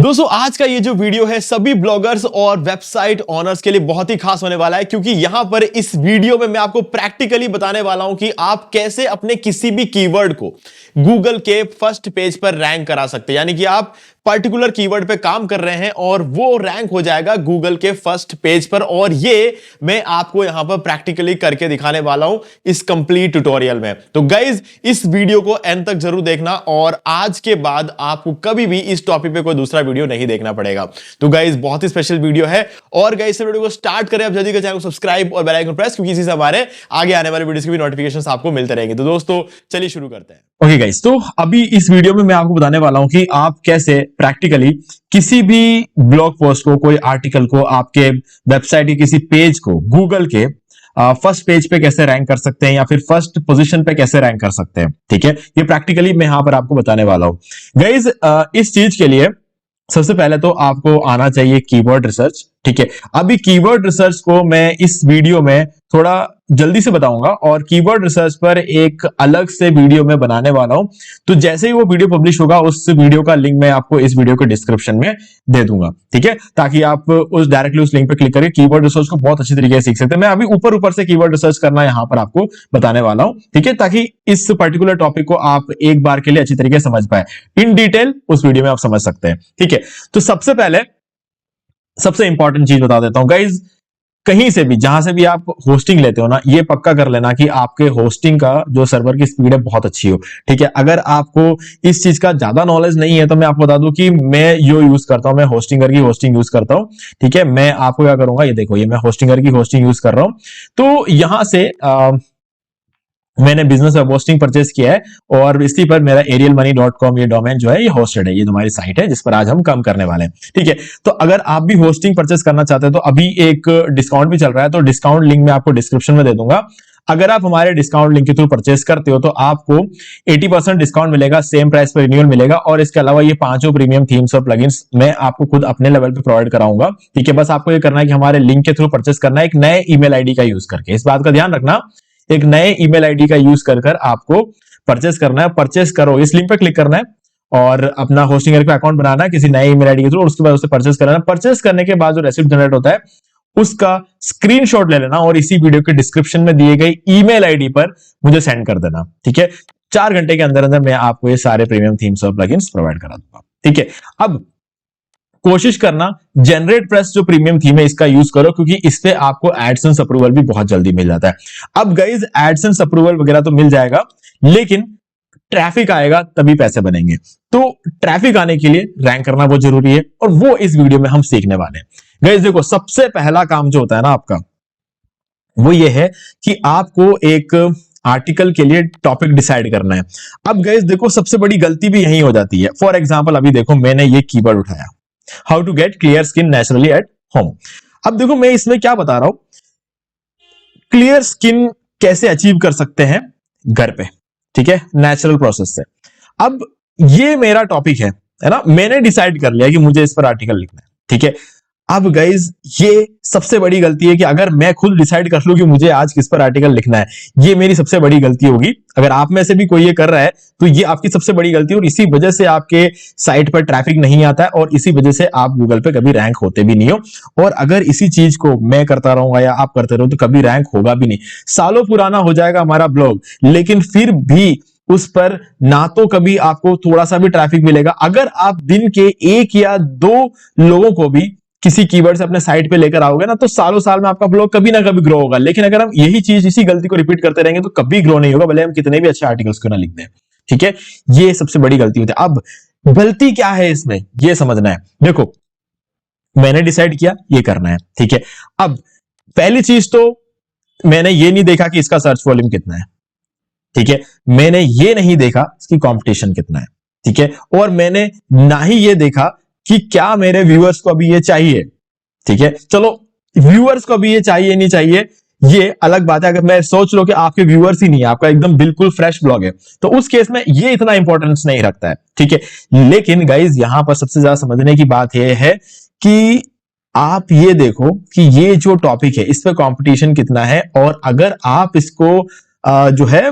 दोस्तों आज का ये जो वीडियो है सभी ब्लॉगर्स और वेबसाइट ओनर्स के लिए बहुत ही खास होने वाला है, क्योंकि यहां पर इस वीडियो में मैं आपको प्रैक्टिकली बताने वाला हूं कि आप कैसे अपने किसी भी कीवर्ड को गूगल के फर्स्ट पेज पर रैंक करा सकते हैं। यानी कि आप पर्टिकुलर कीवर्ड पे काम कर रहे हैं और वो रैंक हो जाएगा गूगल के फर्स्ट पेज पर, और ये मैं आपको यहां पर प्रैक्टिकली करके दिखाने वाला हूं इस कंप्लीट ट्यूटोरियल में। तो गाइज इस वीडियो को एंड तक जरूर देखना, और आज के बाद आपको कभी भी इस टॉपिक पे कोई दूसरा वीडियो नहीं देखना पड़ेगा। तो गाइज बहुत ही स्पेशल वीडियो है, और गाइज इस वीडियो को स्टार्ट करें अब जल्दी से, चैनल को सब्सक्राइब और बेल आइकन प्रेस, क्योंकि इसी से हमारे आगे आने वाले वीडियोस के भी नोटिफिकेशंस आपको मिलते रहेंगे। तो दोस्तों चलिए शुरू करते हैं। ओके गाइस, तो अभी इस वीडियो में मैं आपको बताने वाला हूं कि आप कैसे प्रैक्टिकली किसी भी ब्लॉग पोस्ट को, कोई आर्टिकल को, आपके वेबसाइट के किसी पेज को गूगल के फर्स्ट पेज पे कैसे रैंक कर सकते हैं, या फिर फर्स्ट पोजीशन पे कैसे रैंक कर सकते हैं। ठीक है, ये प्रैक्टिकली मैं यहां पर आपको बताने वाला हूं गाइस। इस चीज के लिए सबसे पहले तो आपको आना चाहिए कीवर्ड रिसर्च। ठीक है, अभी कीवर्ड रिसर्च को मैं इस वीडियो में थोड़ा जल्दी से बताऊंगा, और कीवर्ड रिसर्च पर एक अलग से वीडियो में बनाने वाला हूं। तो जैसे ही वो वीडियो पब्लिश होगा, उस वीडियो का लिंक मैं आपको इस वीडियो के डिस्क्रिप्शन में दे दूंगा। ठीक है, ताकि आप उस डायरेक्टली उस लिंक पर क्लिक करके कीवर्ड रिसर्च को बहुत अच्छी तरीके से सीख सकते हैं। मैं अभी ऊपर ऊपर से कीवर्ड रिसर्च करना यहां पर आपको बताने वाला हूं। ठीक है, ताकि इस पर्टिकुलर टॉपिक को आप एक बार के लिए अच्छी तरीके से समझ पाए। इन डिटेल उस वीडियो में आप समझ सकते हैं। ठीक है, तो सबसे पहले सबसे इंपॉर्टेंट चीज बता देता हूं गाइज, कहीं से भी जहां से भी आप होस्टिंग लेते हो ना, ये पक्का कर लेना कि आपके होस्टिंग का जो सर्वर की स्पीड है बहुत अच्छी हो। ठीक है, अगर आपको इस चीज का ज्यादा नॉलेज नहीं है तो मैं आपको बता दूं कि मैं यो यूज करता हूं, मैं होस्टिंगर की होस्टिंग यूज करता हूं। ठीक है, मैं आपको क्या करूंगा, ये देखो, ये मैं होस्टिंगर की होस्टिंग यूज कर रहा हूं। तो यहां से मैंने बिजनेस वेब होस्टिंग परचेस किया है, और इसी पर मेरा arielmoney.com ये डोमेन जो है ये होस्टेड है। ये हमारी साइट है जिस पर आज हम काम करने वाले हैं। ठीक है, तो अगर आप भी होस्टिंग परचेस करना चाहते हैं तो अभी एक डिस्काउंट भी चल रहा है, तो डिस्काउंट लिंक मैं आपको डिस्क्रिप्शन में दे दूंगा। अगर आप हमारे डिस्काउंट लिंक के थ्रू परचेस करते हो तो आपको 80% डिस्काउंट मिलेगा, सेम प्राइस पर रिन्यूअल मिलेगा, और इसके अलावा ये 5 प्रीमियम थीम्स और प्लगइन्स मैं आपको खुद अपने लेवल पे प्रोवाइड कराऊंगा। ठीक है, बस आपको ये करना है कि हमारे लिंक के थ्रू परचेस करना है, एक नए ईमेल आईडी का यूज करके। इस बात का ध्यान रखना, एक नए ईमेल आईडी का यूज कर आपको परचेस करना है। परचेस करो, इस लिंक पे क्लिक करना है और अपना होस्टिंगर का अकाउंट बनाना है किसी नए ईमेल आईडी के थ्रू, और उसके बाद उसे परचेस करना है। परचेस करने के बाद जो रेसिप्ट जनरेट होता है उसका स्क्रीनशॉट ले लेना, और इसी वीडियो के डिस्क्रिप्शन में दिए गए ईमेल आईडी पर मुझे सेंड कर देना। ठीक है, 4 घंटे के अंदर अंदर मैं आपको ये सारे प्रीमियम थीम्स और प्लगइन्स प्रोवाइड करा दूंगा। ठीक है, अब कोशिश करना जनरेट प्रेस जो प्रीमियम थीम है इसका यूज करो, क्योंकि इस पे आपको एडसेंस अप्रूवल भी बहुत जल्दी मिल जाता है। अब गाइज एडसेंस अप्रूवल वगैरह तो मिल जाएगा, लेकिन ट्रैफिक आएगा तभी पैसे बनेंगे। तो ट्रैफिक आने के लिए रैंक करना बहुत जरूरी है, और वो इस वीडियो में हम सीखने वाले हैं। गाइज देखो, सबसे पहला काम जो होता है ना आपका, वो ये है कि आपको एक आर्टिकल के लिए टॉपिक डिसाइड करना है। अब गाइज देखो, सबसे बड़ी गलती भी यही हो जाती है। फॉर एग्जाम्पल अभी देखो, मैंने ये कीवर्ड उठाया, how to get clear skin naturally at home. अब देखो मैं इसमें क्या बता रहा हूं, क्लियर स्किन कैसे अचीव कर सकते हैं घर पे। ठीक है, नेचुरल प्रोसेस से। अब ये मेरा टॉपिक है ना, मैंने डिसाइड कर लिया कि मुझे इस पर आर्टिकल लिखना है। ठीक है, अब गाइज ये सबसे बड़ी गलती है कि अगर मैं खुद डिसाइड कर लूं कि मुझे आज किस पर आर्टिकल लिखना है, ये मेरी सबसे बड़ी गलती होगी। अगर आप में से भी कोई ये कर रहा है तो ये आपकी सबसे बड़ी गलती है, और इसी वजह से आपके साइट पर ट्रैफिक नहीं आता है, और इसी वजह से आप गूगल पे कभी रैंक होते भी नहीं हो। और अगर इसी चीज को मैं करता रहूंगा या आप करते रहो तो कभी रैंक होगा भी नहीं। सालों पुराना हो जाएगा हमारा ब्लॉग, लेकिन फिर भी उस पर ना तो कभी आपको थोड़ा सा भी ट्रैफिक मिलेगा। अगर आप दिन के 1 या 2 लोगों को भी किसी कीवर्ड से अपने साइट पे लेकर आओगे ना, तो सालों साल में आपका ब्लॉग कभी ना कभी ग्रो होगा। लेकिन अगर हम यही चीज, इसी गलती को रिपीट करते रहेंगे तो कभी ग्रो नहीं होगा, भले हम कितने भी अच्छे आर्टिकल्स क्यों ना लिख दें। ठीक है, ये सबसे बड़ी गलती होती है। अब गलती क्या है इसमें, ये समझना है। देखो, मैंने डिसाइड किया ये करना है। ठीक है, अब पहली चीज तो मैंने ये नहीं देखा कि इसका सर्च वॉल्यूम कितना है। ठीक है, मैंने ये नहीं देखा इसकी कंपटीशन कितना है। ठीक है, और मैंने ना ही ये देखा कि क्या मेरे व्यूअर्स को अभी ये चाहिए। ठीक है, चलो व्यूअर्स को अभी ये चाहिए नहीं चाहिए ये अलग बात है। अगर मैं सोच लो कि आपके व्यूअर्स ही नहीं है, आपका एकदम बिल्कुल फ्रेश ब्लॉग है, तो उस केस में ये इतना इंपॉर्टेंस नहीं रखता है। ठीक है, लेकिन गाइज यहां पर सबसे ज्यादा समझने की बात यह है कि आप ये देखो कि ये जो टॉपिक है इस पे कंपटीशन कितना है, और अगर आप इसको जो है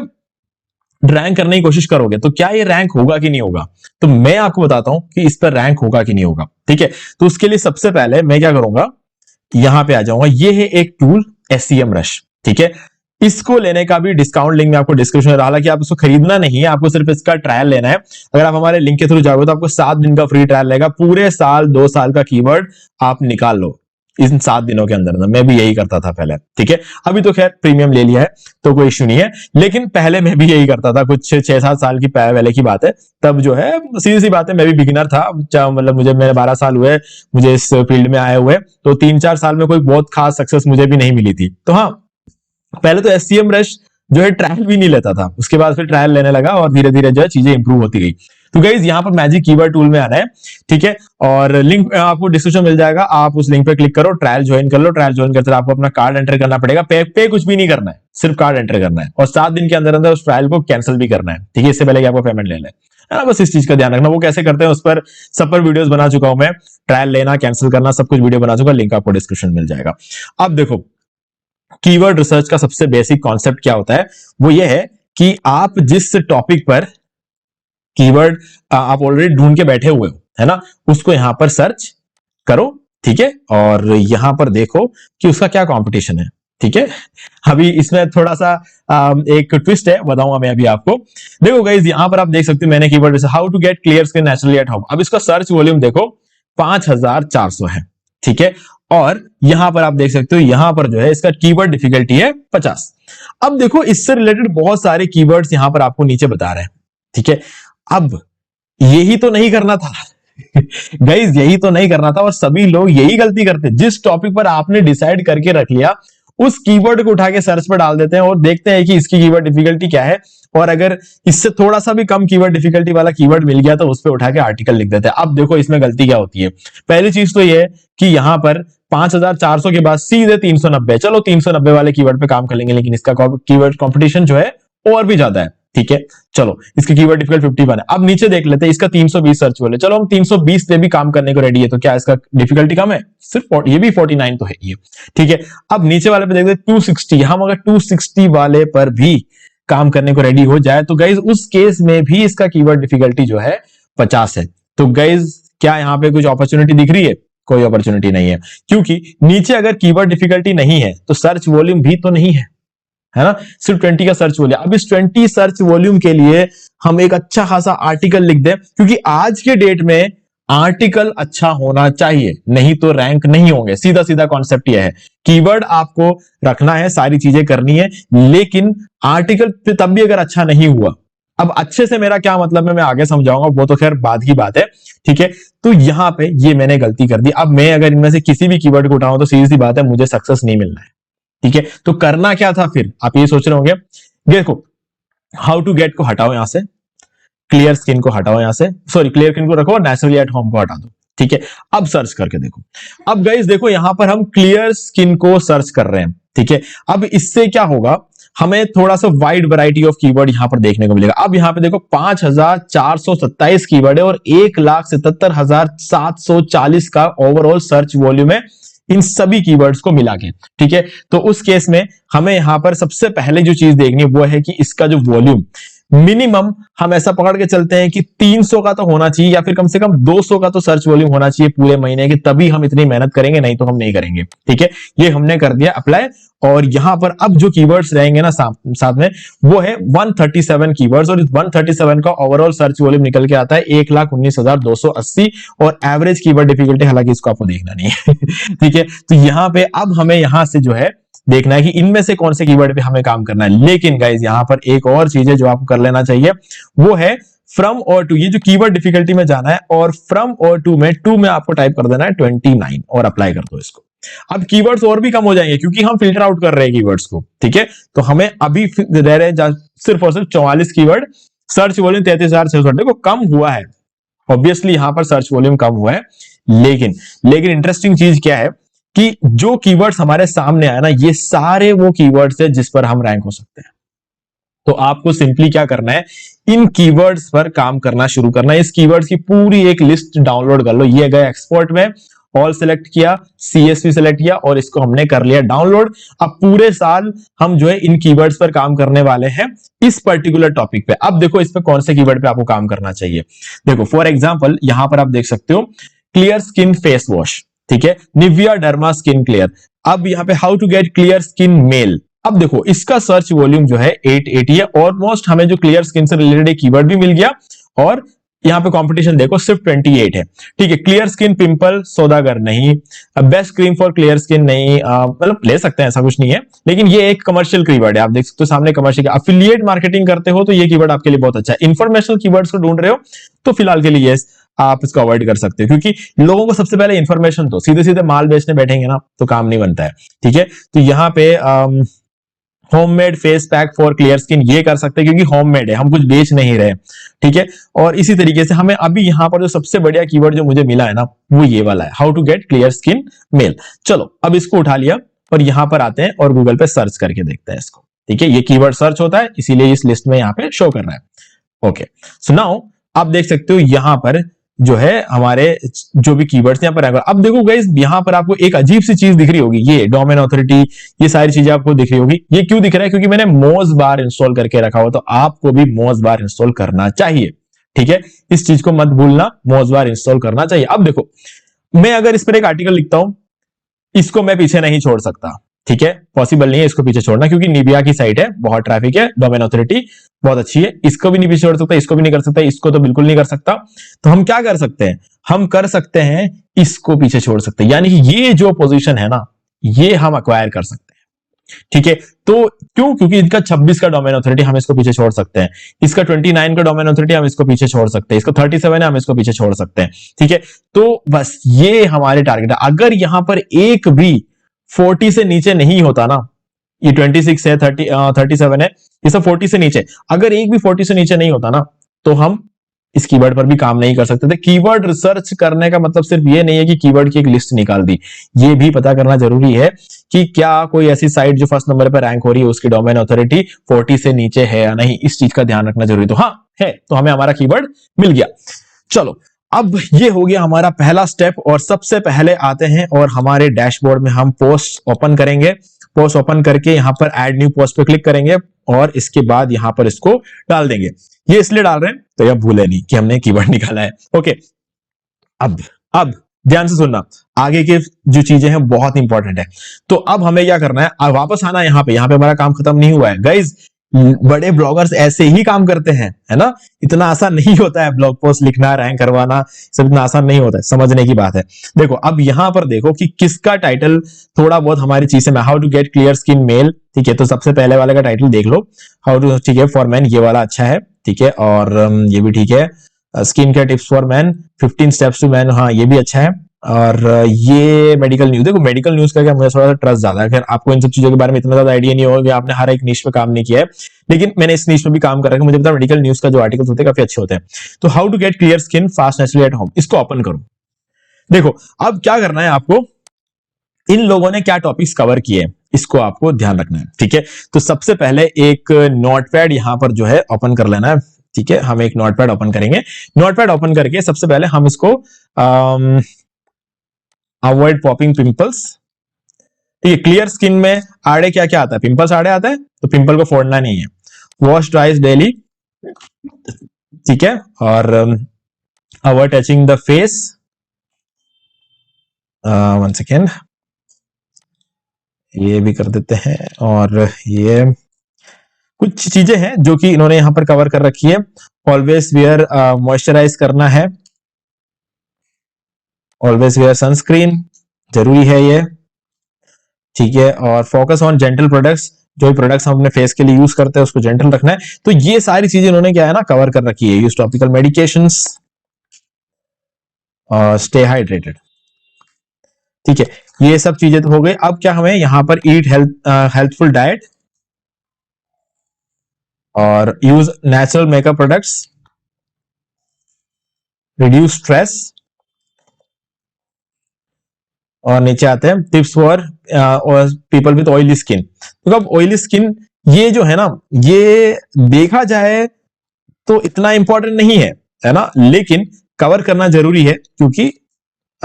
रैंक करने की कोशिश करोगे तो क्या ये रैंक होगा कि नहीं होगा? तो मैं आपको बताता हूं कि इस पर रैंक होगा कि नहीं होगा। ठीक है, तो उसके लिए सबसे पहले मैं क्या करूंगा, यहां पे आ जाऊंगा। ये है एक टूल SEM रश। ठीक है, इसको लेने का भी डिस्काउंट लिंक में आपको डिस्क्रिप्शन में, हालांकि आप इसको खरीदना नहीं है, आपको सिर्फ इसका ट्रायल लेना है। अगर आप हमारे लिंक के थ्रू जाओगे तो आपको 7 दिन का फ्री ट्रायल लेगा। पूरे साल 2 साल का कीवर्ड आप निकाल लो इन 7 दिनों के अंदर। मैं भी यही करता था पहले। ठीक है, अभी तो खैर प्रीमियम ले लिया है तो कोई इश्यू नहीं है, लेकिन पहले मैं भी यही करता था, कुछ 6-7 साल की पहले की बात है। तब जो है सीधी सी बात है, मैं भी बिगिनर था, मतलब मुझे मेरे 12 साल हुए मुझे इस फील्ड में आए हुए, तो 3-4 साल में कोई बहुत खास सक्सेस मुझे भी नहीं मिली थी। तो हाँ, पहले तो SEM रश जो है ट्रायल भी नहीं लेता था, उसके बाद फिर ट्रायल लेने लगा और धीरे धीरे जो है चीजें इंप्रूव होती गई। तो गाइस यहाँ पर मैजिक कीवर्ड टूल में आना है। ठीक है, और लिंक आपको डिस्क्रिप्शन मिल जाएगा, आप उस लिंक पे क्लिक करो, ट्रायल ज्वाइन कर लो। ट्रायल ज्वाइन करते आपको अपना कार्ड एंटर करना पड़ेगा। पे कुछ भी नहीं करना है, सिर्फ कार्ड एंटर करना है और 7 दिन के अंदर अंदर उस ट्रायल को कैंसिल भी करना है। ठीक है, इससे पहले कि आपको पेमेंट ले लें, है ना। बस इस चीज का ध्यान रखना। वो कैसे करते हैं उस पर सब पर वीडियोस बना चुका हूं मैं, ट्रायल लेना, कैंसिल करना, सब कुछ वीडियो बना चुका, लिंक आपको डिस्क्रिप्शन मिल जाएगा। अब देखो, कीवर्ड रिसर्च का सबसे बेसिक कॉन्सेप्ट क्या होता है, वो ये है कि आप जिस टॉपिक पर कीवर्ड आप ऑलरेडी ढूंढ के बैठे हुए हो, है ना, उसको यहां पर सर्च करो। ठीक है, और यहां पर देखो कि उसका क्या कंपटीशन है। ठीक है, अभी इसमें थोड़ा सा एक ट्विस्ट है, बताऊंगा मैं अभी आपको। देखो गाइस, यहां पर आप देख सकते हो मैंने keyword how to get clear skin naturally at home. अब इसका सर्च वॉल्यूम देखो 5400 है। ठीक है, और यहां पर आप देख सकते हो, यहां पर जो है इसका कीवर्ड डिफिकल्टी है 50। अब देखो, इससे रिलेटेड बहुत सारे कीवर्ड्स यहां पर आपको नीचे बता रहे हैं। ठीक है, अब यही तो नहीं करना था गाइस, यही तो नहीं करना था, और सभी लोग यही गलती करते हैं। जिस टॉपिक पर आपने डिसाइड करके रख लिया, उस कीवर्ड को उठा के सर्च पर डाल देते हैं और देखते हैं कि इसकी कीवर्ड डिफिकल्टी क्या है, और अगर इससे थोड़ा सा भी कम कीवर्ड डिफिकल्टी वाला कीवर्ड मिल गया तो उस पर उठा के आर्टिकल लिख देते हैं। अब देखो इसमें गलती क्या होती है। पहली चीज तो ये है कि यहां पर 5400 के बाद सीधे 390, चलो 390 वाले कीवर्ड पे काम कर लेंगे, लेकिन इसका कीवर्ड कंपटीशन जो है और भी ज्यादा है। ठीक है, चलो इसके कीवर्ड डिफिकल्ट 51 है। अब नीचे देख लेते हैं, इसका 320 सर्च बोले, चलो हम 320 पे भी काम करने को रेडी है, तो क्या इसका डिफिकल्टी कम है? सिर्फ ये भी 49 तो है ये। ठीक है, अब नीचे वाले पे देखते हैं 260, हम अगर 260 वाले पर भी काम करने को रेडी हो जाए तो गाइज उस केस में भी इसका कीवर्ड डिफिकल्टी जो है 50 है। तो गाइज क्या यहां पे कुछ अपॉर्चुनिटी दिख रही है? कोई अपॉर्चुनिटी नहीं है, क्योंकि नीचे अगर कीवर्ड डिफिकल्टी नहीं है तो सर्च वॉल्यूम भी तो नहीं है ना, सिर्फ 20 का सर्च वॉल्यूम। अब इस 20 सर्च वॉल्यूम के लिए हम एक अच्छा खासा आर्टिकल लिख दें, क्योंकि आज के डेट में आर्टिकल अच्छा होना चाहिए, नहीं तो रैंक नहीं होंगे। सीधा सीधा कॉन्सेप्ट यह है, कीवर्ड आपको रखना है, सारी चीजें करनी है, लेकिन आर्टिकल तब भी अगर अच्छा नहीं हुआ। अब अच्छे से मेरा क्या मतलब है मैं आगे समझाऊंगा, वो तो खैर बाद की बात है। ठीक है, तो यहां पे ये मैंने गलती कर दी। अब मैं अगर इनमें से किसी भी कीवर्ड को उठाऊं तो सीधी सी बात है, मुझे सक्सेस नहीं मिलना है। ठीक है, तो करना क्या था फिर, आप ये सोच रहे होंगे। देखो, हाउ टू गेट को हटाओ यहां से, क्लियर स्किन को हटाओ यहां से, सॉरी क्लियर स्किन को रखो, नेचुरली एट होम को हटा दो। ठीक है, अब सर्च करके देखो। अब गाइस देखो, यहां पर हम क्लियर स्किन को सर्च कर रहे हैं। ठीक है, अब इससे क्या होगा, हमें थोड़ा सा वाइड वैरायटी ऑफ कीवर्ड यहां पर देखने को मिलेगा। अब यहां पे देखो 5427 कीवर्ड है और 1,77,740 का ओवरऑल सर्च वॉल्यूम है इन सभी कीवर्ड्स को मिला के। ठीक है, तो उस केस में हमें यहां पर सबसे पहले जो चीज देखनी है वो है कि इसका जो वॉल्यूम मिनिमम हम ऐसा पकड़ के चलते हैं कि 300 का तो होना चाहिए, या फिर कम से कम 200 का तो सर्च वॉल्यूम होना चाहिए पूरे महीने की, तभी हम इतनी मेहनत करेंगे, नहीं तो हम नहीं करेंगे। ठीक है, ये हमने कर दिया अप्लाई, और यहां पर अब जो कीवर्ड्स रहेंगे ना साथ में, वो है 137 कीवर्ड्स, और इस 137 का ओवरऑल सर्च वॉल्यूम निकल के आता है 1,19,280, और एवरेज कीवर्ड डिफिकल्टी, हालांकि इसको आपको देखना नहीं है ठीक है, तो यहां पे अब हमें यहां से जो है देखना है कि इनमें से कौन से कीवर्ड पे हमें काम करना है। लेकिन गाइज यहां पर एक और चीज है जो आपको कर लेना चाहिए, वो है फ्रॉम और टू। ये जो कीवर्ड डिफिकल्टी में जाना है, और फ्रॉम और टू में आपको टाइप कर देना है 29 और अप्लाई कर दो इसको। अब कीवर्ड्स और भी कम हो जाएंगे क्योंकि हम फिल्टर आउट कर रहे हैं कीवर्ड्स को। ठीक है, तो हमें अभी रह रहे सिर्फ और सिर्फ 44 कीवर्ड, सर्च वॉल्यूम 33,600। देखो कम हुआ है, ऑब्वियसली यहां पर सर्च वॉल्यूम कम हुआ है, लेकिन इंटरेस्टिंग चीज क्या है कि जो कीवर्ड्स हमारे सामने आए ना, ये सारे वो कीवर्ड्स है जिस पर हम रैंक हो सकते हैं। तो आपको सिंपली क्या करना है, इन कीवर्ड्स पर काम करना शुरू करना है। इस कीवर्ड्स की पूरी एक लिस्ट डाउनलोड कर लो, ये गए एक्सपोर्ट में, ऑल सेलेक्ट किया, CSV सेलेक्ट किया और इसको हमने कर लिया डाउनलोड। अब पूरे साल हम जो है इन कीवर्ड्स पर काम करने वाले हैं इस पर्टिकुलर टॉपिक पे। अब देखो इस पे कौन से कीवर्ड पे आपको काम करना चाहिए। देखो फॉर एग्जांपल यहां पर आप देख सकते हो क्लियर स्किन फेस वॉश, ठीक है, निविया डर्मा स्किन क्लियर। अब यहाँ पे how to get clear skin male. अब देखो इसका सर्च वॉल्यूम जो है 880 है, ऑलमोस्ट हमें जो क्लियर स्किन से रिलेटेड एक कीवर्ड भी मिल गया और यहाँ पे कंपटीशन देखो सिर्फ 28 है, ठीक है। क्लियर स्किन पिंपल सौदागर नहीं, best cream for clear skin नहीं, मतलब ले सकते हैं ऐसा कुछ नहीं है, लेकिन ये एक कमर्शियल कीवर्ड है, आप देख सकते हो सामने कमर्शियल। अफिलिएट मार्केटिंग करते हो तो ये कीवर्ड आपके लिए बहुत अच्छा है। इंफॉर्मेशनल कीवर्ड्स को ढूंढ रहे हो तो फिलहाल के लिए आप इसको अवॉइड कर सकते हो, क्योंकि लोगों को सबसे पहले इंफॉर्मेशन दो, सीधे सीधे माल बेचने बैठेंगे ना तो काम नहीं बनता है, ठीक है। तो यहाँ पे homemade face pack for clear skin ये कर सकते हैं क्योंकि होममेड है, हम कुछ बेच नहीं रहे, ठीक है। और इसी तरीके से हमें अभी यहाँ पर जो सबसे बढ़िया कीवर्ड जो मुझे मिला है ना वो ये वाला है, how to get clear skin male. चलो अब इसको उठा लिया और यहां पर आते हैं और गूगल पे सर्च करके देखते हैं इसको, ठीक है। ये कीवर्ड सर्च होता है इसीलिए इस लिस्ट में यहाँ पे शो कर रहा है। ओके सो नाउ आप देख सकते हो यहां पर जो है हमारे जो भी कीवर्ड्स यहाँ पर आएगा। अब देखो गाइस यहाँ पर आपको एक अजीब सी चीज दिख रही होगी, ये डोमेन अथॉरिटी, ये सारी चीजें आपको दिख रही होगी। ये क्यों दिख रहा है? क्योंकि मैंने मोज बार इंस्टॉल करके रखा हुआ, तो आपको भी मोज बार इंस्टॉल करना चाहिए, ठीक है। इस चीज को मत भूलना, मोज बार इंस्टॉल करना चाहिए। अब देखो मैं अगर इस पर एक आर्टिकल लिखता हूं, इसको मैं पीछे नहीं छोड़ सकता, ठीक है, पॉसिबल नहीं है इसको पीछे छोड़ना, क्योंकि निविया की साइट है, बहुत ट्रैफिक है, डोमेन अथॉरिटी बहुत अच्छी है, इसको भी नहीं पीछे छोड़ सकता, इसको भी नहीं कर सकता, इसको तो बिल्कुल नहीं कर सकता। तो हम क्या कर सकते हैं? हम कर सकते हैं इसको पीछे छोड़ सकते हैं, यानी कि ये जो पोजीशन है ना ये हम अक्वायर कर सकते हैं, ठीक है। तो क्यों? क्योंकि इनका 26 का डोमेन अथॉरिटी, हम इसको पीछे छोड़ सकते हैं। इसका 29 का डोमेन अथॉरिटी, हम इसको पीछे छोड़ सकते हैं। इसका 37 है, हम इसको पीछे छोड़ सकते हैं, ठीक है। तो बस ये हमारे टारगेट है। अगर यहां पर एक भी 40 से नीचे नहीं होता ना, ये 26 है, 37 है, ये सब 40 से नीचे, अगर एक भी 40 से नीचे नहीं होता ना तो हम इस कीवर्ड पर भी काम नहीं कर सकते थे। कीवर्ड रिसर्च करने का मतलब सिर्फ ये नहीं है कि कीवर्ड की एक लिस्ट निकाल दी, ये भी पता करना जरूरी है कि क्या कोई ऐसी साइट जो फर्स्ट नंबर पर रैंक हो रही है उसकी डोमेन अथॉरिटी 40 से नीचे है या नहीं, इस चीज का ध्यान रखना जरूरी। तो हाँ है, तो हमें हमारा कीवर्ड मिल गया। चलो अब ये हो गया हमारा पहला स्टेप, और सबसे पहले आते हैं और हमारे डैशबोर्ड में हम पोस्ट ओपन करेंगे। पोस्ट ओपन करके यहां पर ऐड न्यू पोस्ट पे क्लिक करेंगे और इसके बाद यहां पर इसको डाल देंगे। ये इसलिए डाल रहे हैं तो यह भूले नहीं कि हमने कीवर्ड निकाला है। ओके अब ध्यान से सुनना, आगे के जो चीजें हैं बहुत इंपॉर्टेंट है। तो अब हमें क्या करना है, वापस आना यहाँ पे हमारा काम खत्म नहीं हुआ है गाइज। बड़े ब्लॉगर्स ऐसे ही काम करते हैं, है ना। इतना आसान नहीं होता है ब्लॉग पोस्ट लिखना, रैंक करवाना, सब इतना आसान नहीं होता है, समझने की बात है। देखो अब यहां पर देखो कि किसका टाइटल थोड़ा बहुत हमारी चीजें में, how to get clear skin male, ठीक है। तो सबसे पहले वाले का टाइटल देख लो, हाउ टू, ठीक है, फॉर मैन, ये वाला अच्छा है, ठीक है। और ये भी ठीक है, skin care tips for man, 15 steps to man, हाँ ये भी अच्छा है। और ये मेडिकल न्यूज, देखो मेडिकल न्यूज का क्या मुझे थोड़ा सा ट्रस्ट ज्यादा है। खैर आपको इन सब चीजों के बारे में इतना ज्यादा आइडिया नहीं होगा कि आपने हर एक नीश पे काम नहीं किया है, लेकिन मैंने इस नीश में भी काम कर रखा है, मुझे पता है मेडिकल न्यूज का जो आर्टिकल्स होते हैं काफी अच्छे होते हैं। तो how to get clear skin fast naturally at home, इसको ओपन करो। देखो अब क्या करना है आपको, इन लोगों ने क्या टॉपिक्स कवर किए इसको आपको ध्यान रखना है, ठीक है। तो सबसे पहले एक नोटपैड यहां पर जो है ओपन कर लेना है, ठीक है। हम एक नोटपैड ओपन करेंगे। नोटपैड ओपन करके सबसे पहले हम इसको अवॉइड पॉपिंग पिंपल्स, ठीक है। क्लियर स्किन में आड़े क्या क्या आता है, पिंपल्स आड़े आता है, तो पिंपल को फोड़ना नहीं है। वॉश ट्वाइस डेली, ठीक है। और avoid touching the face, one second, ये भी कर देते हैं। और ये कुछ चीजें हैं जो कि इन्होंने यहां पर कवर कर रखी है। ऑलवेज वेयर मॉइस्चराइज करना है, ऑलवेज वेयर सनस्क्रीन, जरूरी है ये, ठीक है। और फोकस ऑन जेंटल प्रोडक्ट्स, जो भी प्रोडक्ट्स हम अपने फेस के लिए यूज करते हैं उसको जेंटल रखना है। तो ये सारी चीजें इन्होंने क्या है ना कवर कर रखी है। Use topical medications, stay hydrated, ठीक है। ये सब चीजें तो हो गई। अब क्या हमें यहां पर ईट हेल्थफुल डाइट और use natural makeup products, reduce stress, और नीचे आते हैं tips for people with oily skin. तो अब ऑयली स्किन ये जो है ना, ये देखा जाए तो इतना इंपॉर्टेंट नहीं है, है ना, लेकिन कवर करना जरूरी है क्योंकि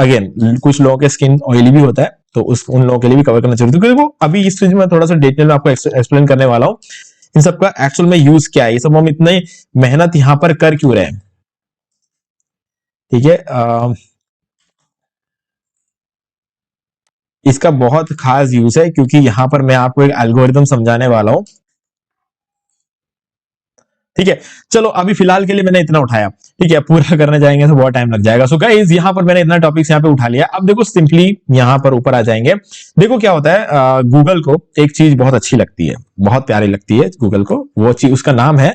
अगेन कुछ लोगों के स्किन ऑयली भी होता है, तो उन लोगों के लिए भी कवर करना चाहिए। क्योंकि देखो अभी इस चीज में थोड़ा सा डिटेल में आपको एक्सप्लेन करने वाला हूं इन सबका एक्चुअल में यूज क्या है, ये सब हम इतने मेहनत यहां पर कर क्यों रहे हैं। ठीक है, इसका बहुत खास यूज है, क्योंकि यहां पर मैं आपको एक एल्गोरिथम समझाने वाला हूं। ठीक है, चलो अभी फिलहाल के लिए मैंने इतना उठाया। ठीक है, पूरा करने जाएंगे तो बहुत टाइम लग जाएगा। सो गाइस यहां पर मैंने इतना टॉपिक्स यहां पे उठा लिया। अब देखो सिंपली यहां पर ऊपर आ जाएंगे। देखो क्या होता है, गूगल को एक चीज बहुत अच्छी लगती है, बहुत प्यारी लगती है गूगल को, वो चीज उसका नाम है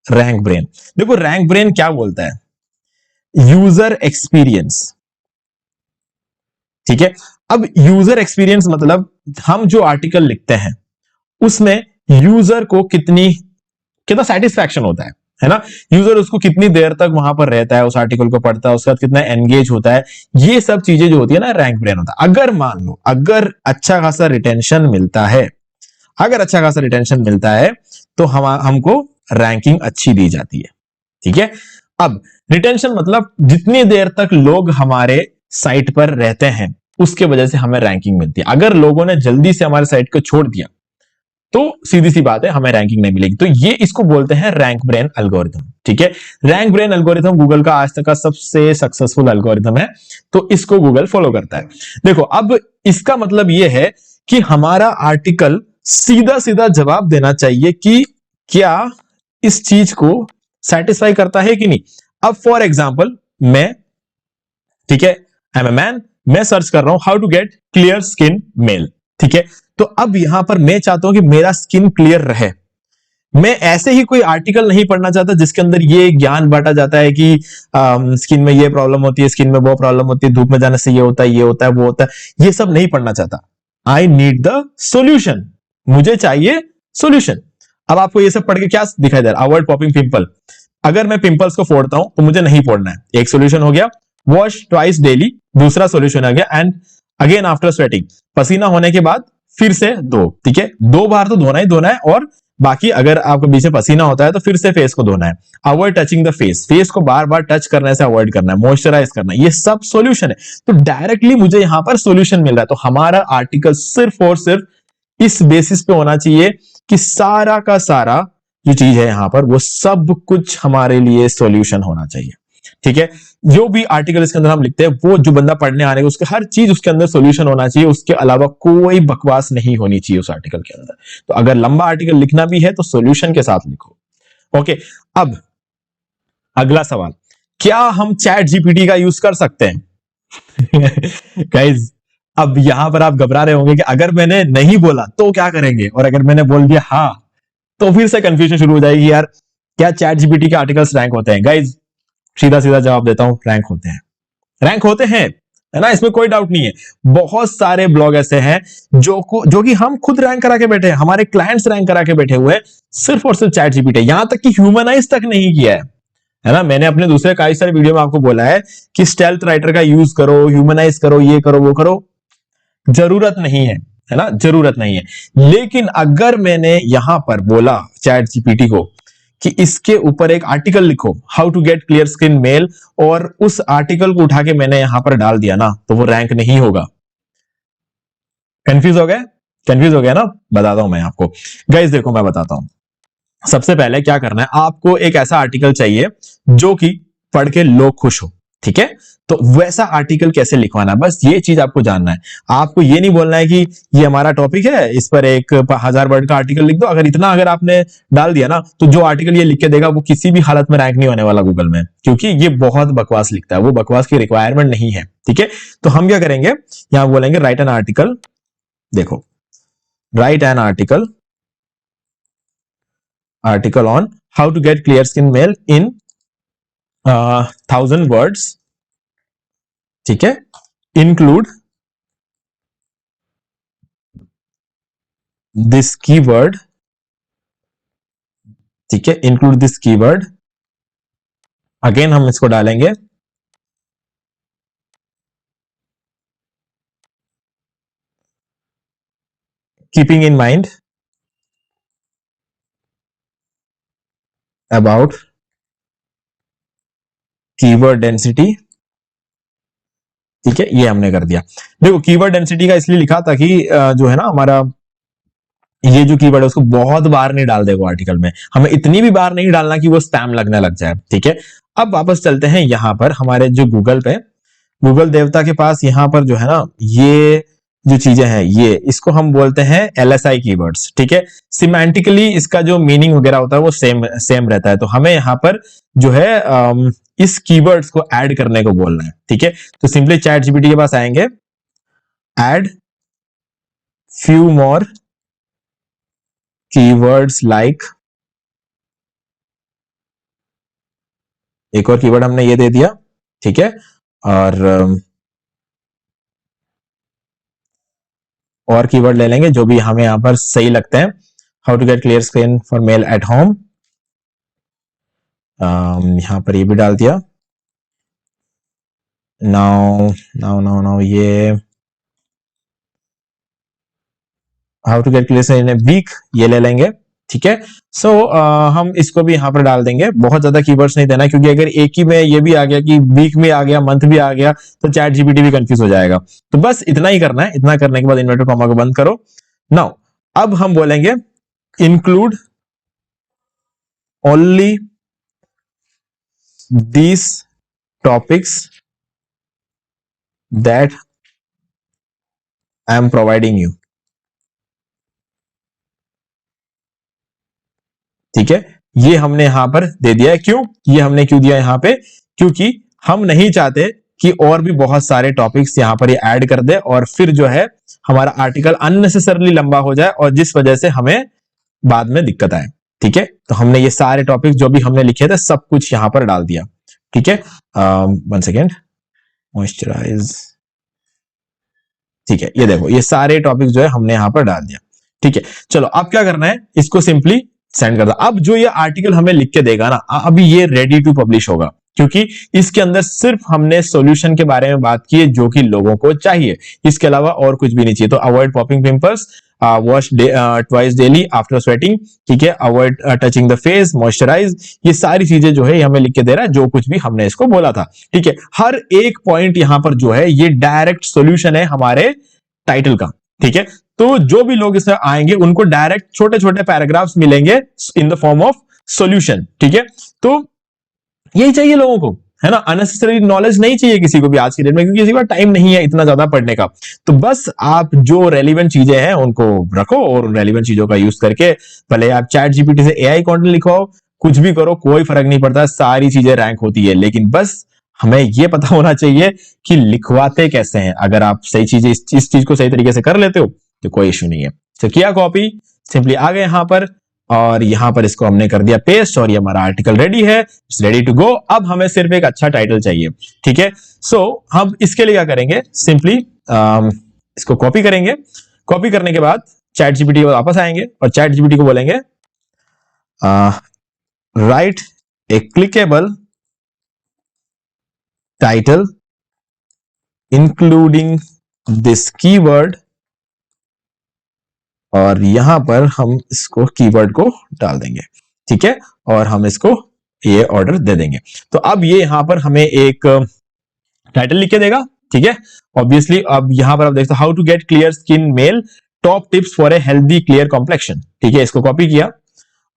रैंक ब्रेन। देखो रैंक ब्रेन क्या बोलता है, यूजर एक्सपीरियंस। ठीक है, अब यूजर एक्सपीरियंस मतलब हम जो आर्टिकल लिखते हैं उसमें यूजर को कितना सेटिस्फैक्शन होता है ना, यूजर उसको कितनी देर तक वहां पर रहता है, उस आर्टिकल को पढ़ता है, उसके बाद कितना एंगेज होता है, ये सब चीजें जो होती है ना, रैंक ब्रेन होता है। अगर मान लो अगर अच्छा खासा रिटेंशन मिलता है, अगर अच्छा खासा रिटेंशन मिलता है तो हमको रैंकिंग अच्छी दी जाती है। ठीक है, अब रिटेंशन मतलब जितनी देर तक लोग हमारे साइट पर रहते हैं उसके वजह से हमें रैंकिंग मिलती है। अगर लोगों ने जल्दी से हमारे साइट को छोड़ दिया तो सीधी सी बात है हमें रैंकिंग नहीं मिलेगी। तो ये इसको बोलते हैं रैंक ब्रेन एल्गोरिथम। ठीक है, रैंक ब्रेन एल्गोरिथम गूगल का आज तक का सबसे सक्सेसफुल एल्गोरिथम है, तो इसको गूगल फॉलो करता है। देखो अब इसका मतलब यह है कि हमारा आर्टिकल सीधा सीधा जवाब देना चाहिए कि क्या इस चीज को सेटिस्फाई करता है कि नहीं। अब फॉर एग्जाम्पल मैं, ठीक है, आई एम ए मैन, मैं सर्च कर रहा हूं how to get clear skin male. ठीक है, तो अब यहां पर मैं चाहता हूं कि मेरा स्किन क्लियर रहे। मैं ऐसे ही कोई आर्टिकल नहीं पढ़ना चाहता जिसके अंदर ये ज्ञान बांटा जाता है कि स्किन में ये प्रॉब्लम होती है, स्किन में वो प्रॉब्लम होती है, धूप में जाने से ये होता है, ये होता है, वो होता है, ये सब नहीं पढ़ना चाहता। आई नीड द सोल्यूशन, मुझे चाहिए सोल्यूशन। अब आपको ये सब पढ़ के क्या दिखाई दे रहा है, अवॉइड पॉपिंग पिंपल। अगर मैं पिंपल्स को फोड़ता हूं तो मुझे नहीं फोड़ना है, एक सोल्यूशन हो गया। वॉश ट्वाइस डेली, दूसरा सोल्यूशन आ गया। एंड अगेन आफ्टर स्वेटिंग, पसीना होने के बाद फिर से धो। ठीक है, 2 बार तो धोना ही धोना है, और बाकी अगर आपको बीच में पसीना होता है तो फिर से फेस को धोना है। Avoid touching the face, face को बार बार टच करने से अवॉइड करना है। मॉइस्चराइज करना है, ये सब सॉल्यूशन है। तो डायरेक्टली मुझे यहां पर सॉल्यूशन मिल रहा है। तो हमारा आर्टिकल सिर्फ और सिर्फ इस बेसिस पे होना चाहिए कि सारा का सारा जो चीज है यहां पर वो सब कुछ हमारे लिए सॉल्यूशन होना चाहिए। ठीक है, जो भी आर्टिकल इसके अंदर हम लिखते हैं वो जो बंदा पढ़ने आने का उसके हर चीज उसके अंदर सॉल्यूशन होना चाहिए, उसके अलावा कोई बकवास नहीं होनी चाहिए उस आर्टिकल के अंदर। तो अगर लंबा आर्टिकल लिखना भी है तो सॉल्यूशन के साथ लिखो। ओके, अब अगला सवाल, क्या हम चैट जीपीटी का यूज कर सकते हैं? गाइज अब यहां पर आप घबरा रहे होंगे कि अगर मैंने नहीं बोला तो क्या करेंगे, और अगर मैंने बोल दिया हाँ तो फिर से कंफ्यूजन शुरू हो जाएगी, यार क्या चैट जीपीटी के आर्टिकल्स रैंक होते हैं? गाइज सीधा सीधा जवाब देता हूं, रैंक होते हैं, रैंक होते हैं, है ना, इसमें कोई डाउट नहीं है। बहुत सारे ब्लॉग ऐसे हैं जो कि हम खुद रैंक करा के बैठे हैं, हमारे क्लाइंट्स रैंक करा के बैठे हुए हैं, सिर्फ और सिर्फ चैट जीपीटी। यहां तक कि ह्यूमनाइज तक नहीं किया है ना। मैंने अपने दूसरे कई सारे वीडियो में आपको बोला है कि स्टेल्थ राइटर का यूज करो, ह्यूमनाइज करो, ये करो वो करो, जरूरत नहीं है ना, जरूरत नहीं है। लेकिन अगर मैंने यहां पर बोला चैट जीपीटी को कि इसके ऊपर एक आर्टिकल लिखो, how to get clear skin male, और उस आर्टिकल को उठा के मैंने यहां पर डाल दिया ना, तो वो रैंक नहीं होगा। कंफ्यूज हो गए? कंफ्यूज हो गया ना, बताता हूं मैं आपको। गाइस देखो मैं बताता हूं, सबसे पहले क्या करना है, आपको एक ऐसा आर्टिकल चाहिए जो कि पढ़ के लोग खुश हो। ठीक है, तो वैसा आर्टिकल कैसे लिखवाना, बस ये चीज आपको जानना है। आपको ये नहीं बोलना है कि ये हमारा टॉपिक है, इस पर एक 1000 वर्ड का आर्टिकल लिख दो। अगर आपने डाल दिया ना, तो जो आर्टिकल ये लिख के देगा वो किसी भी हालत में रैंक नहीं होने वाला गूगल में, क्योंकि ये बहुत बकवास लिखता है, वो बकवास की रिक्वायरमेंट नहीं है। ठीक है, तो हम क्या करेंगे, यहां बोलेंगे राइट एन आर्टिकल। देखो, write an article on how to get clear skin male in 1000 words। ठीक है, इंक्लूड दिस कीवर्ड। ठीक है, इंक्लूड दिस कीवर्ड। अगेन हम इसको डालेंगे keeping in mind about keyword density ठीक है, ये हमने कर दिया। देखो कीवर्ड डेंसिटी का इसलिए लिखा ताकि जो है ना हमारा ये जो कीवर्ड है उसको बहुत बार नहीं डाल देगा आर्टिकल में, हमें इतनी भी बार नहीं डालना कि वो स्पैम लगने लग जाए। ठीक है, अब वापस चलते हैं यहां पर हमारे जो गूगल पे, गूगल देवता के पास यहां पर जो है ना ये जो चीजें हैं ये इसको हम बोलते हैं LSI कीवर्ड्स। ठीक है, सिमेंटिकली इसका जो मीनिंग वगैरह होता है वो सेम सेम रहता है। तो हमें यहां पर जो है इस कीवर्ड्स को ऐड करने को बोलना है। ठीक है, तो सिंपली चैट जीपीटी के पास आएंगे, add few more keywords like, एक और कीवर्ड हमने ये दे दिया। ठीक है, और कीवर्ड ले लेंगे जो भी हमें यहां पर सही लगते हैं। How to get clear screen for male at home, यहां पर ये भी डाल दिया। नाउ नाउ नाउ नाउ ये how to get clear in a week, ये ले लेंगे। ठीक है, सो हम इसको भी यहां पर डाल देंगे। बहुत ज्यादा कीवर्ड्स नहीं देना, क्योंकि अगर एक ही में ये भी आ गया कि वीक में आ गया, मंथ भी आ गया, तो चैट जीपीटी भी कंफ्यूज हो जाएगा। तो बस इतना ही करना है। इतना करने के बाद इन्वर्टेड कॉमा को बंद करो। नाउ अब हम बोलेंगे include only these topics that I am providing you। ठीक है, ये हमने यहां पर दे दिया है। क्यों ये हमने क्यों दिया यहां पे, क्योंकि हम नहीं चाहते कि और भी बहुत सारे टॉपिक्स यहां पर ये ऐड कर दे और फिर जो है हमारा आर्टिकल अननेसेसरली लंबा हो जाए और जिस वजह से हमें बाद में दिक्कत आए। ठीक है, तो हमने ये सारे टॉपिक्स जो भी हमने लिखे थे सब कुछ यहां पर डाल दिया। ठीक है, 1 सेकेंड, मॉइस्चराइज। ठीक है, ये देखो ये सारे टॉपिक जो है हमने यहां पर डाल दिया। ठीक है, चलो अब क्या करना है, इसको सिंपली सेंड कर दो। अब जो ये आर्टिकल हमें लिख के देगा ना, अभी ये रेडी टू पब्लिश होगा, क्योंकि इसके अंदर सिर्फ हमने सॉल्यूशन के बारे में बात की है जो कि लोगों को चाहिए, इसके अलावा और कुछ भी नहीं चाहिए। तो avoid popping pimples, wash twice daily after sweating. ठीक है, avoid touching the face, moisturise, ये सारी चीजें जो है हमें लिख के दे रहा है जो कुछ भी हमने इसको बोला था। ठीक है, हर एक पॉइंट यहां पर जो है ये डायरेक्ट सॉल्यूशन है हमारे टाइटल का। ठीक है, तो जो भी लोग इसमें आएंगे उनको डायरेक्ट छोटे छोटे पैराग्राफ्स मिलेंगे in the form of solution. ठीक है, तो यही चाहिए लोगों को, है ना। अननेसेसरी नॉलेज नहीं चाहिए किसी को भी आज की डेट में, क्योंकि किसी का टाइम नहीं है इतना ज्यादा पढ़ने का। तो बस आप जो रेलिवेंट चीजें हैं उनको रखो और उन रेलिवेंट चीजों का यूज करके भले आप चैट जीपीटी से एआई कंटेंट लिखवाओ, कुछ भी करो, कोई फर्क नहीं पड़ता, सारी चीजें रैंक होती है। लेकिन बस हमें यह पता होना चाहिए कि लिखवाते कैसे हैं। अगर आप सही चीजें इस चीज को सही तरीके से कर लेते हो तो कोई इश्यू नहीं है। तो किया कॉपी, सिंपली आ गए यहां पर और यहां पर इसको हमने कर दिया पेस्ट और ये हमारा आर्टिकल रेडी है, इट्स रेडी टू गो। अब हमें सिर्फ एक अच्छा टाइटल चाहिए। ठीक है, सो हम इसके लिए क्या करेंगे, सिंपली इसको कॉपी करेंगे। कॉपी करने के बाद चैट जीपीटी को वापस आएंगे और चैट जीपीटी को बोलेंगे right A clickable title including this keyword, और यहां पर हम इसको कीवर्ड को डाल देंगे। ठीक है, और हम इसको ये ऑर्डर दे देंगे। तो अब ये यहां पर हमें एक टाइटल लिख के देगा। ठीक है, ऑब्वियसली अब यहां पर आप देखते हो how to get clear skin male, top tips for a healthy clear complexion. ठीक है, इसको कॉपी किया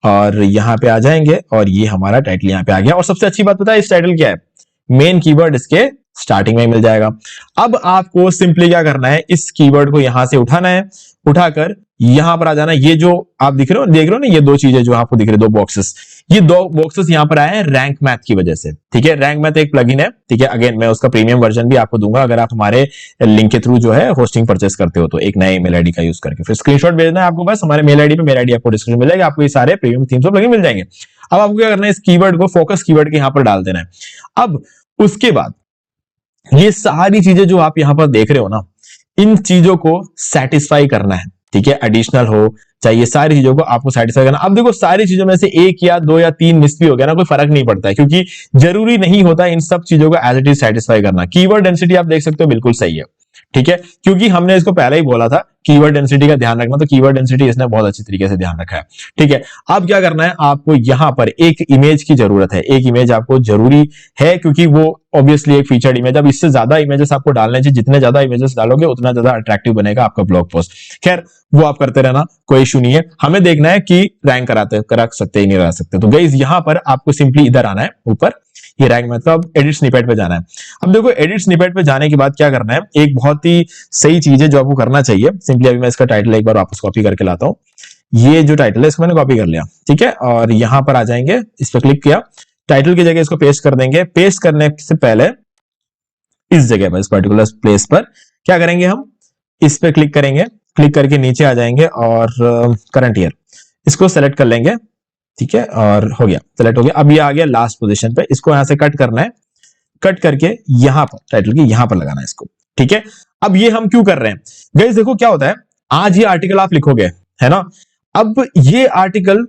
और यहां पे आ जाएंगे और ये हमारा टाइटल यहां पे आ गया। और सबसे अच्छी बात पता है इस टाइटल क्या है, मेन कीवर्ड इसके स्टार्टिंग में मिल जाएगा। अब आपको सिंपली क्या करना है, इस कीवर्ड को यहां से उठाना है, उठाकर यहां पर आ जाना। ये जो आप देख रहे हो ना, ये दो चीजें जो आपको दिख रही है, दो बॉक्सेस, ये दो बॉक्सेस यहां पर आए हैं रैंक मैथ की वजह से। ठीक है, रैंक मैथ एक प्लगइन है। ठीक है, अगेन मैं उसका प्रीमियम वर्जन भी आपको दूंगा अगर आप हमारे लिंक के थ्रू जो है होस्टिंग परचेस करते हो तो, एक नए ईमेल आईडी का यूज करके। फिर स्क्रीनशॉट भेजना है आपको, बस हमारे मेल आईडी पे, मेल आईडी आपको डिस्क्रिप्शन में मिलेगा, आपको ये सारे प्रीमियम थीम्स और प्लगइन मिल जाएंगे। अब आपको क्या करना है, इस कीवर्ड को फोकस कीवर्ड के यहां पर डाल देना है। अब उसके बाद ये सारी चीजें जो आप यहां पर देख रहे हो ना, इन चीजों को सेटिस्फाई करना है। ठीक है, एडिशनल हो चाहे, ये सारी चीजों को आपको सेटिस्फाई करना। अब देखो सारी चीजों में से एक या दो या तीन मिस भी हो गया ना, कोई फर्क नहीं पड़ता है, क्योंकि जरूरी नहीं होता इन सब चीजों को एज इट इज सेटिस्फाई करना। कीवर्ड डेंसिटी आप देख सकते हो बिल्कुल सही है। ठीक है, क्योंकि हमने इसको पहले ही बोला था कीवर्ड डेंसिटी का ध्यान रखना, तो कीवर्ड डेंसिटी इसने बहुत अच्छी तरीके से ध्यान रखा है। ठीक है, अब क्या करना है, आपको यहां पर एक इमेज की जरूरत है। एक इमेज आपको जरूरी है, क्योंकि वो ऑब्वियसली एक फीचर्ड इमेज। अब इससे ज्यादा इमेजेस आपको डालने चाहिए, जितने ज्यादा इमेजेस डालोगे उतना ज्यादा अट्रैक्टिव बनेगा आपका ब्लॉग पोस्ट। खैर, वो आप करते रहना, कोई इशू नहीं है। हमें देखना है कि रैंक करा सकते ही नहीं करा सकते। तो गाइस यहां पर आपको सिंपली इधर आना है ऊपर, ये रैंक मतलब एडिट स्निपेट पे जाना है। अब देखो एडिट स्निपेट पे जाने के बाद क्या करना है, एक बहुत ही सही चीज है जो आपको करना चाहिए। सिंपली अभी मैं इसका टाइटल एक बार वापस कॉपी करके लाता हूं। ये जो टाइटल है इसको मैंने कॉपी कर लिया, ठीक है, और यहां पर आ जाएंगे, इस पर क्लिक किया, टाइटल की जगह इसको पेस्ट कर देंगे। पेस्ट करने से पहले इस जगह पर, इस पर्टिकुलर प्लेस पर क्या करेंगे, हम इस पे क्लिक करेंगे, क्लिक करके नीचे आ जाएंगे और करंट ईयर इसको सेलेक्ट कर लेंगे। ठीक है, और हो गया, सेलेक्ट हो गया। अब ये आ गया लास्ट पोजीशन पे, इसको यहां से कट करना है, कट करके यहां पर टाइटल की यहां पर लगाना है इसको। ठीक है, अब ये हम क्यों कर रहे हैं गाइस, देखो क्या होता है, आज ये आर्टिकल आप लिखोगे, है ना, अब ये आर्टिकल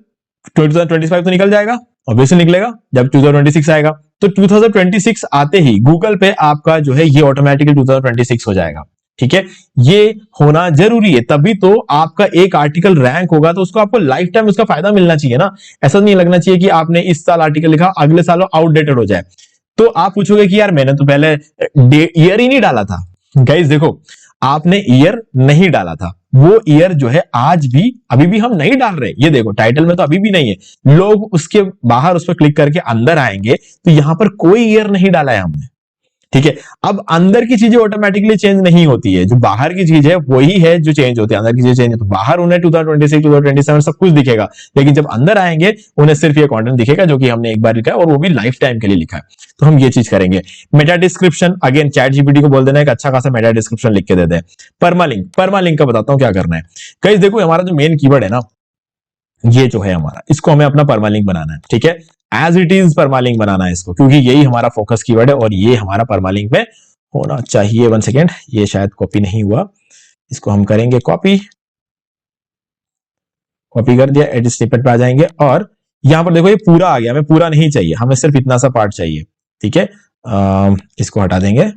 2025 तो निकल जाएगा, ऑब्वियसली निकलेगा। जब 2026 आएगा तो 2026 आते ही गूगल पे आपका जो है ये ऑटोमेटिकली 2026 हो जाएगा। ठीक है, ये होना जरूरी है, तभी तो आपका एक आर्टिकल रैंक होगा, तो उसको आपको लाइफ टाइम उसका फायदा मिलना चाहिए ना। ऐसा नहीं लगना चाहिए कि आपने इस साल आर्टिकल लिखा, अगले साल आउटडेटेड हो जाए। तो आप पूछोगे कि यार मैंने तो पहले ईयर ही नहीं डाला था। गाइस देखो, आपने ईयर नहीं डाला था, वो ईयर जो है आज भी अभी भी हम नहीं डाल रहे। ये देखो टाइटल में तो अभी भी नहीं है, लोग उसके बाहर उस पर क्लिक करके अंदर आएंगे तो यहां पर कोई ईयर नहीं डाला है हमने। ठीक है, अब अंदर की चीजें ऑटोमेटिकली चेंज नहीं होती है, जो बाहर की चीज है वही है जो चेंज होती है। अंदर की चीज चेंज, तो बाहर उन्हें 2026 2027 सब कुछ दिखेगा, लेकिन जब अंदर आएंगे उन्हें सिर्फ ये कंटेंट दिखेगा जो कि हमने एक बार लिखा है, और वो भी लाइफ टाइम के लिए लिखा है। तो हम ये चीज करेंगे। Meta description, again chat GPT को बोल देना एक अच्छा खासा मेटा डिस्क्रिप्शन लिख के दे दे। परमालिंक, परमालिंक का बताता हूं क्या करना है। गाइस देखो, हमारा जो मेन कीवर्ड है ना, ये जो है हमारा, इसको हमें अपना परमालिंक बनाना है। ठीक है, एज इट इज परमालिंक बनाना है इसको, क्योंकि यही हमारा फोकस कीवर्ड है और ये हमारा परमालिंक में होना चाहिए। 1 सेकेंड, ये शायद कॉपी नहीं हुआ, इसको हम करेंगे कॉपी, कॉपी कर दिया, एडिट स्निपेट पे आ जाएंगे और यहां पर देखो ये पूरा आ गया, हमें पूरा नहीं चाहिए, हमें सिर्फ इतना सा पार्ट चाहिए। ठीक है, इसको हटा देंगे।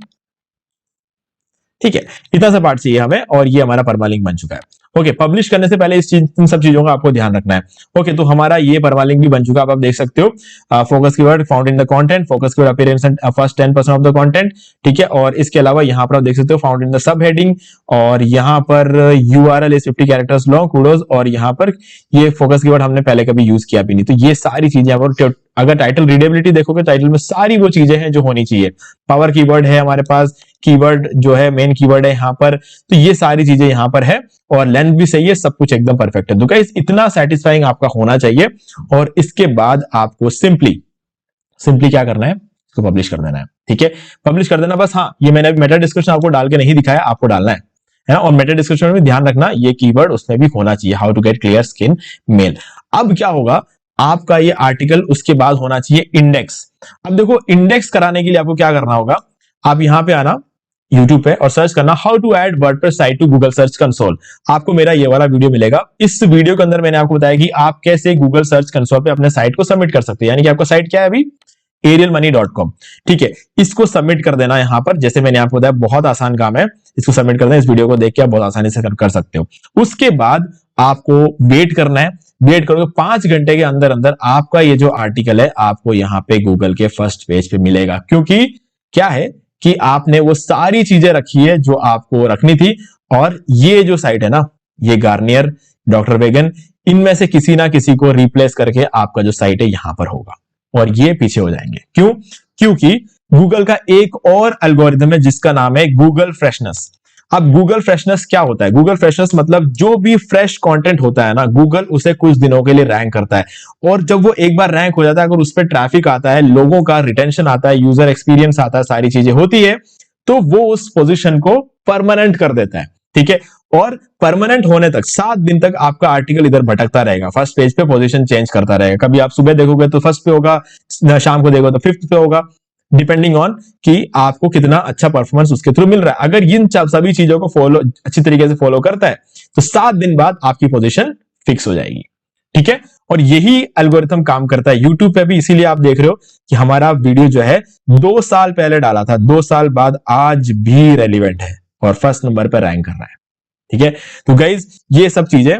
ठीक है, इतना सा पार्ट चाहिए हमें और ये हमारा परमालिंक बन चुका है। ओके, पब्लिश करने से पहले इन सब चीजों का आपको ध्यान रखना है। ओके, तो हमारा ये परमालिंक भी बन चुका है, आप देख सकते हो। Focus keyword found in the content, focus keyword appearance and first 10% of the content. ठीक है, और इसके अलावा यहाँ पर आप देख सकते हो found in the sub heading, और यहाँ पर URL is 50 characters long, kudos, और यहाँ पर ये फोकस कीवर्ड हमने पहले कभी यूज किया भी नहीं। तो ये सारी चीजें यहाँ पर, अगर टाइटल रीडेबिलिटी देखोगे, टाइटल में सारी वो चीजें हैं जो होनी चाहिए। पावर कीवर्ड है हमारे पास, कीवर्ड जो है मेन कीवर्ड है यहाँ पर, तो ये सारी चीजें यहाँ पर है, और लेंथ भी सही है, सब कुछ एकदम परफेक्ट है। तो गाइस इतना सेटिस्फाइंग आपका होना चाहिए, और इसके बाद आपको सिंपली क्या करना है, इसको पब्लिश कर देना है। ठीक है, पब्लिश कर देना बस। हाँ, ये मैंने मेटा डिस्क्रिप्शन आपको डाल के नहीं दिखाया, आपको डालना है ना, और मेटा डिस्क्रिप्शन में ध्यान रखना ये कीवर्ड उसमें भी होना चाहिए, how to get clear skin male. अब क्या होगा, आपका ये आर्टिकल उसके बाद होना चाहिए इंडेक्स। अब देखो, इंडेक्स कराने के लिए आपको क्या करना होगा, आप यहां पे आना YouTube पे और सर्च करना how to add WordPress site to Google search console. आपको मेरा ये वाला वीडियो मिलेगा। इस वीडियो के अंदर मैंने आपको बताया कि आप कैसे गूगल सर्च कंसोल पे अपने साइट को सबमिट कर सकते हैं। यानी कि आपका साइट क्या है अभी, arielmoney.com। ठीक है, इसको सबमिट कर देना यहां पर, जैसे मैंने आपको बताया बहुत आसान काम है, इसको सबमिट कर देना। इस वीडियो को देख के आप बहुत आसानी से कर सकते हो। उसके बाद आपको वेट करना है, वेट करोगे 5 घंटे के अंदर अंदर आपका ये जो आर्टिकल है आपको यहाँ पे गूगल के फर्स्ट पेज पे मिलेगा। क्योंकि क्या है कि आपने वो सारी चीजें रखी है जो आपको रखनी थी, और ये जो साइट है ना, ये गार्नियर, डॉक्टर वेगन, इनमें से किसी ना किसी को रिप्लेस करके आपका जो साइट है यहां पर होगा, और ये पीछे हो जाएंगे। क्यों? क्योंकि गूगल का एक और एल्गोरिथम है जिसका नाम है गूगल फ्रेशनेस। अब गूगल फ्रेशनेस क्या होता है? गूगल फ्रेशनेस मतलब जो भी फ्रेश कंटेंट होता है ना, गूगल उसे कुछ दिनों के लिए रैंक करता है, और जब वो एक बार रैंक हो जाता है, अगर उस पर ट्रैफिक आता है, लोगों का रिटेंशन आता है, यूजर एक्सपीरियंस आता है, सारी चीजें होती है, तो वो उस पोजीशन को परमानेंट कर देता है। ठीक है, और परमानेंट होने तक 7 दिन तक आपका आर्टिकल इधर भटकता रहेगा, फर्स्ट पेज पे पोजीशन चेंज करता रहेगा। कभी आप सुबह देखोगे तो फर्स्ट पे होगा, शाम को देखोगे तो 5th पे होगा, डिपेंडिंग ऑन कि आपको कितना अच्छा परफॉर्मेंस उसके थ्रू मिल रहा है। अगर इन सभी चीजों को फॉलो अच्छी तरीके से फॉलो करता है तो 7 दिन बाद आपकी पोजीशन फिक्स हो जाएगी। ठीक है, और यही एल्गोरिथम काम करता है यूट्यूब पे भी, इसीलिए आप देख रहे हो कि हमारा वीडियो जो है 2 साल पहले डाला था, 2 साल बाद आज भी रेलिवेंट है और फर्स्ट नंबर पर रैंक कर रहा है। ठीक है, तो गाइज ये सब चीजें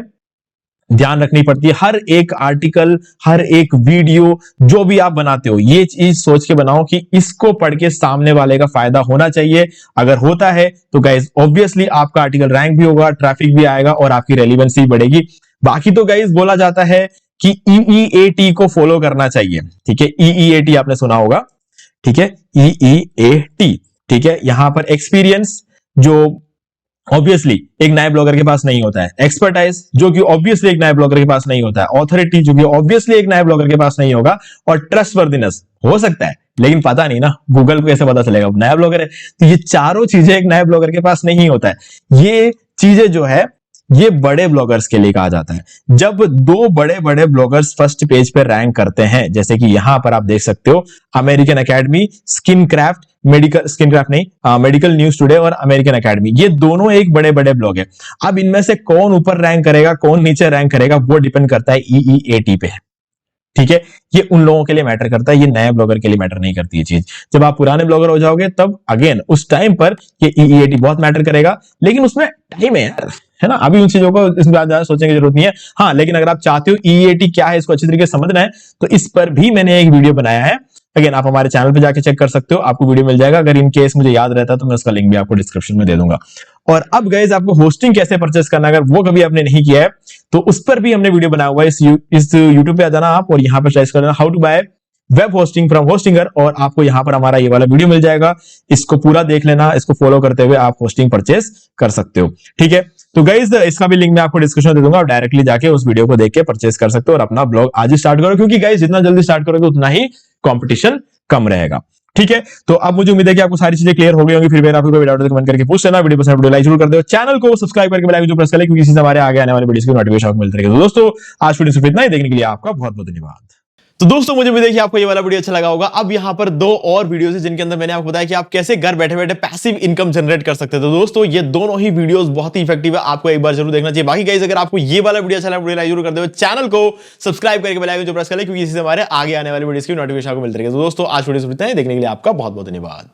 ध्यान रखनी पड़ती है। हर एक आर्टिकल, हर एक वीडियो जो भी आप बनाते हो, ये चीज सोच के बनाओ कि इसको पढ़ के सामने वाले का फायदा होना चाहिए। अगर होता है तो गाइज ऑब्वियसली आपका आर्टिकल रैंक भी होगा, ट्रैफिक भी आएगा और आपकी रेलिवेंसी भी बढ़ेगी। बाकी तो गाइज बोला जाता है कि EEAT को फॉलो करना चाहिए। ठीक है, EEAT आपने सुना होगा। ठीक है, EEAT। ठीक है, यहां पर एक्सपीरियंस जो ऑब्वियसली एक नए ब्लॉगर के पास नहीं होता है, एक्सपर्टाइज जो कि ऑब्वियसली एक नए ब्लॉगर के पास नहीं होता है, ऑथोरिटी जो कि ऑब्वियसली एक नए ब्लॉगर के पास नहीं होगा, और ट्रस्टवर्दीनेस हो सकता है लेकिन पता नहीं ना, गूगल को कैसे पता चलेगा नया ब्लॉगर है। तो ये चारों चीजें एक नए ब्लॉगर के पास नहीं होता है। ये चीजें जो है ये बड़े ब्लॉगर्स के लिए कहा जाता है। जब दो बड़े बड़े ब्लॉगर्स फर्स्ट पेज पे रैंक करते हैं, जैसे कि यहां पर आप देख सकते हो, American academy, medical news today और अमेरिकन एकेडमी, ये दोनों एक बड़े बड़े ब्लॉग है। अब इनमें से कौन ऊपर रैंक करेगा, कौन नीचे रैंक करेगा, वो डिपेंड करता है EEAT पे। ठीक है, ये उन लोगों के लिए मैटर करता है, ये नए ब्लॉगर के लिए मैटर नहीं करती ये चीज। जब आप पुराने ब्लॉगर हो जाओगे तब अगेन उस टाइम पर ये EEAT बहुत मैटर करेगा, लेकिन उसमें टाइम है यार, है ना। अभी उन चीजों को इसमें ज्यादा सोचने की जरूरत नहीं है। हाँ, लेकिन अगर आप चाहते हो EEAT क्या है इसको अच्छी तरीके से समझना है, तो इस पर भी मैंने एक वीडियो बनाया है। अगेन आप हमारे चैनल पे जाके चेक कर सकते हो, आपको वीडियो मिल जाएगा। अगर इन केस मुझे याद रहता तो मैं उसका लिंक भी आपको डिस्क्रिप्शन में दे दूंगा। और अब गाइस आपको होस्टिंग कैसे परचेस करना, अगर वो कभी आपने नहीं किया है तो उस पर भी हमने वीडियो बनाया हुआ है। इस यूट्यूब पे आ जाना आप और यहाँ पर सर्च करना how to buy web hosting from Hostinger, और आपको यहां पर हमारा ये वाला वीडियो मिल जाएगा। इसको पूरा देख लेना, इसको फॉलो करते हुए आप होस्टिंग परचेस कर सकते हो। ठीक है, तो गाइस इसका भी लिंक मैं आपको डिस्क्रिप्शन में दे दूंगा, आप डायरेक्टली जाके उस वीडियो को देख के परचेस कर सकते हो और अपना ब्लॉग आज ही स्टार्ट करो, क्योंकि गाइस जितना जल्दी स्टार्ट करोगे उतना ही कंपटीशन कम रहेगा। ठीक है, तो अब मुझे उम्मीद है कि आपको सारी चीजें क्लियर हो गई होंगी। फिर आपको कोई डाउट कमेंट करके पूछ लेना। वीडियो पसंद वीडियो लाइक जरूर कर दो, चैनल को सब्सक्राइब करके बेल आइकन जो प्रेस कर ले, क्योंकि इससे हमारे आगे आने वाले वीडियोस की नोटिफिकेशन आपको मिलती रहेगी। तो दोस्तों आज वीडियो सिर्फ इतना ही, देखने के लिए आपका बहुत बहुत धन्यवाद। तो दोस्तों मुझे भी देखिए आपको ये वाला वीडियो अच्छा लगा होगा। अब यहाँ पर दो और वीडियोस हैं जिनके अंदर मैंने आपको बताया कि आप कैसे घर बैठे बैठे पैसिव इनकम जनरेट कर सकते हैं। तो दोस्तों ये दोनों ही वीडियोस बहुत ही इफेक्टिव है, आपको एक बार जरूर देखना चाहिए। बाकी गाइस अगर आपको ये वाला वीडियो अच्छा लगा, वीडियो लाइक जरूर कर दो, चैनल को सब्सक्राइब करके बेल आइकन जो प्रेस कर ले, क्योंकि इससे हमारे आगे आने वाले वीडियोस की नोटिफिकेशन आपको मिलती रहेगी। तो दोस्तों आज वीडियो इतना ही, देखने के लिए आपका बहुत बहुत धन्यवाद।